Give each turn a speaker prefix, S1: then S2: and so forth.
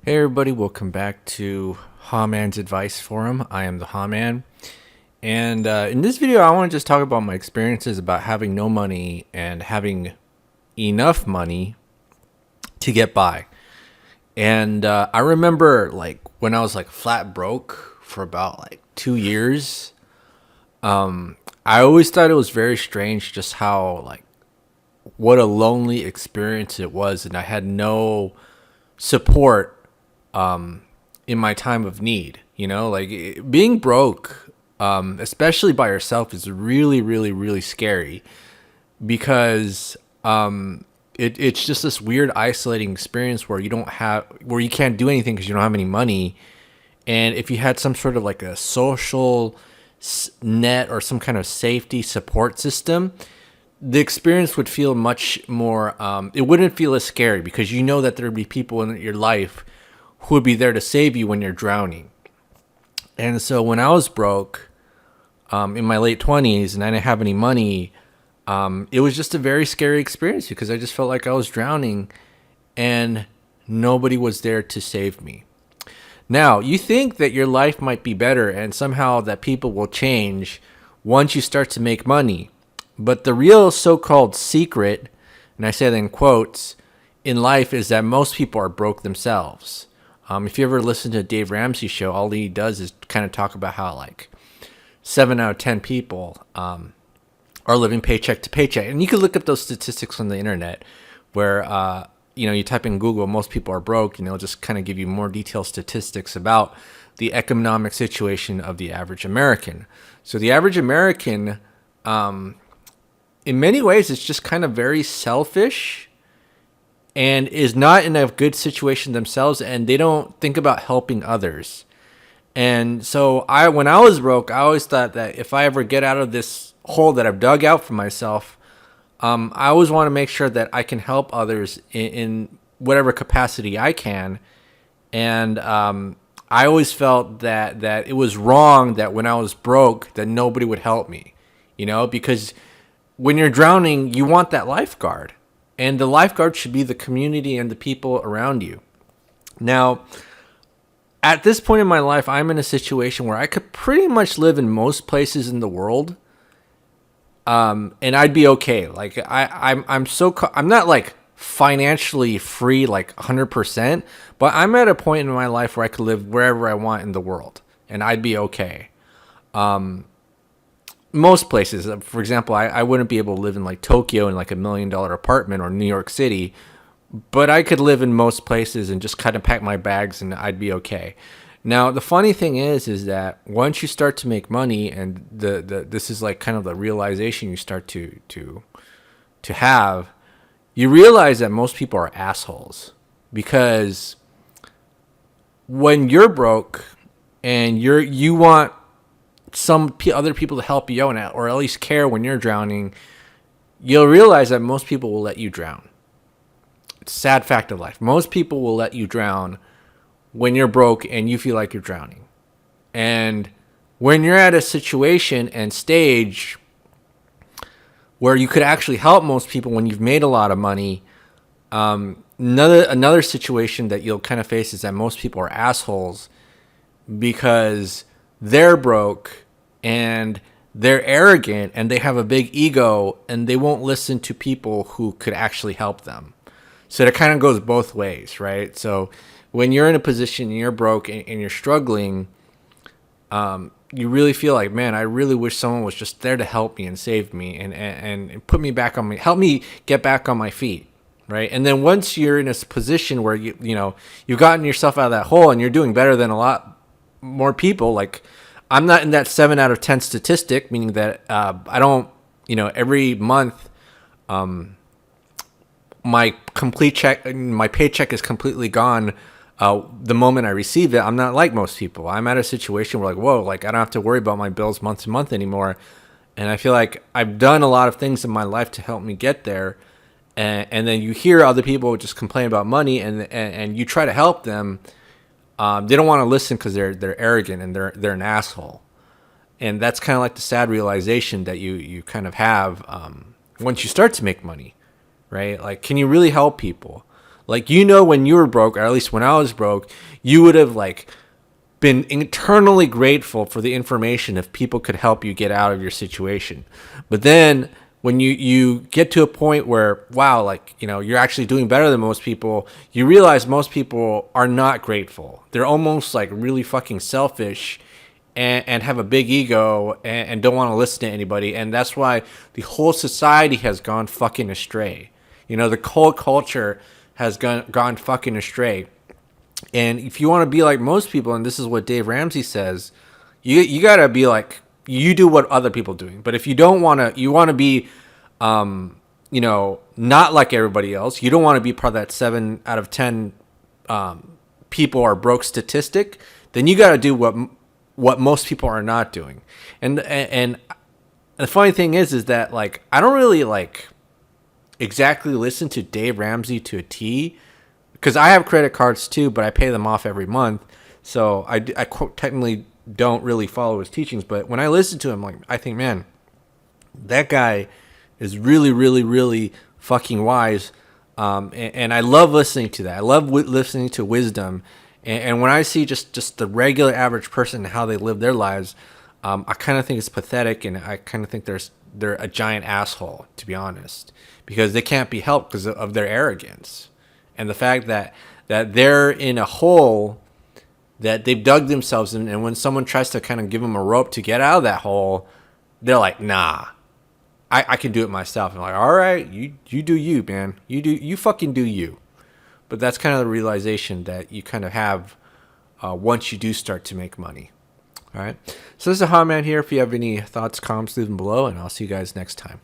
S1: Hey everybody, welcome back to Haman's Advice Forum. I am the Haman, and in this video, I want to just talk about my experiences about having no money and having enough money to get by. And I remember like when I was like flat broke for about like 2 years. I always thought it was very strange just how like what a lonely experience it was, and I had no support in my time of need. Being broke, especially by yourself, is really, really, really scary because it's just this weird isolating experience where where you can't do anything because you don't have any money. And if you had some sort of like a social net or some kind of safety support system, the experience would feel much more, it wouldn't feel as scary because you know that there would be people in your life who would be there to save you when you're drowning. And so when I was broke, in my late 20s and I didn't have any money, it was just a very scary experience because I just felt like I was drowning and nobody was there to save me. Now, you think that your life might be better and somehow that people will change once you start to make money. But the real so-called secret, and I say that in quotes, in life is that most people are broke themselves. If you ever listen to Dave Ramsey's show, all he does is kind of talk about how like 7 out of 10 people are living paycheck to paycheck. And you can look up those statistics on the internet where, you type in Google, most people are broke, and it'll just kind of give you more detailed statistics about the economic situation of the average American. So the average American, in many ways, it's just kind of very selfish and is not in a good situation themselves, and they don't think about helping others. And so when I was broke, I always thought that if I ever get out of this hole that I've dug out for myself, I always want to make sure that I can help others in whatever capacity I can. And I always felt that it was wrong that when I was broke that nobody would help me, because when you're drowning, you want that lifeguard. And the lifeguard should be the community and the people around you. Now, at this point in my life, I'm in a situation where I could pretty much live in most places in the world, and I'd be okay. Like I'm not like financially free like 100%, but I'm at a point in my life where I could live wherever I want in the world, and I'd be okay. Most places, for example, I wouldn't be able to live in like Tokyo in like $1 million apartment or New York City, but I could live in most places and just kind of pack my bags and I'd be okay. Now, the funny thing is that once you start to make money, and this is like kind of the realization you start to have, you realize that most people are assholes. Because when you're broke and you want some other people to help you out, or at least care when you're drowning, you'll realize that most people will let you drown. It's a sad fact of life. Most people will let you drown when you're broke and you feel like you're drowning. And when you're at a situation and stage where you could actually help most people, when you've made a lot of money, another situation that you'll kind of face is that most people are assholes because they're broke and they're arrogant and they have a big ego and they won't listen to people who could actually help them. So it kind of goes both ways, right? So when you're in a position and you're broke and you're struggling, you really feel like, man, I really wish someone was just there to help me and save me and put me back on help me get back on my feet, right? And then once you're in a position where you've gotten yourself out of that hole and you're doing better than a lot more people, like I'm not in that 7 out of 10 statistic, meaning that I don't, every month, my paycheck is completely gone the moment I receive it. I'm not like most people. I'm at a situation where like, whoa, like I don't have to worry about my bills month to month anymore. And I feel like I've done a lot of things in my life to help me get there. And then you hear other people just complain about money and you try to help them. They don't want to listen because they're arrogant and they're an asshole. And that's kind of like the sad realization that you kind of have once you start to make money, right? Like, can you really help people? Like, you know, when you were broke, or at least when I was broke, you would have like been internally grateful for the information if people could help you get out of your situation. But then when you get to a point where, wow, like, you know, you're actually doing better than most people, you realize most people are not grateful. They're almost like really fucking selfish and have a big ego and don't want to listen to anybody. And that's why the whole society has gone fucking astray. You know, the whole culture has gone fucking astray. And if you want to be like most people, and this is what Dave Ramsey says, you gotta be like, you do what other people are doing. But if you don't want to, you want to be, you know, not like everybody else. You don't want to be part of that 7 out of 10 people are broke statistic. Then you got to do what most people are not doing. And the funny thing is that like I don't really like exactly listen to Dave Ramsey to a T, because I have credit cards too, but I pay them off every month. So I technically don't really follow his teachings. But when I listen to him, like, I think, man, that guy is really, really, really fucking wise. And I love listening to that. I love listening to wisdom. And when I see just the regular average person and how they live their lives, I kind of think it's pathetic, and I kind of think they're a giant asshole, to be honest, because they can't be helped because of their arrogance and the fact that they're in a hole that they've dug themselves in. And when someone tries to kind of give them a rope to get out of that hole, they're like, nah, I can do it myself. I'm like, all right, you do you, man. You fucking do you. But that's kind of the realization that you kind of have once you do start to make money. All right. So this is a hot man here. If you have any thoughts, comments, leave them below, and I'll see you guys next time.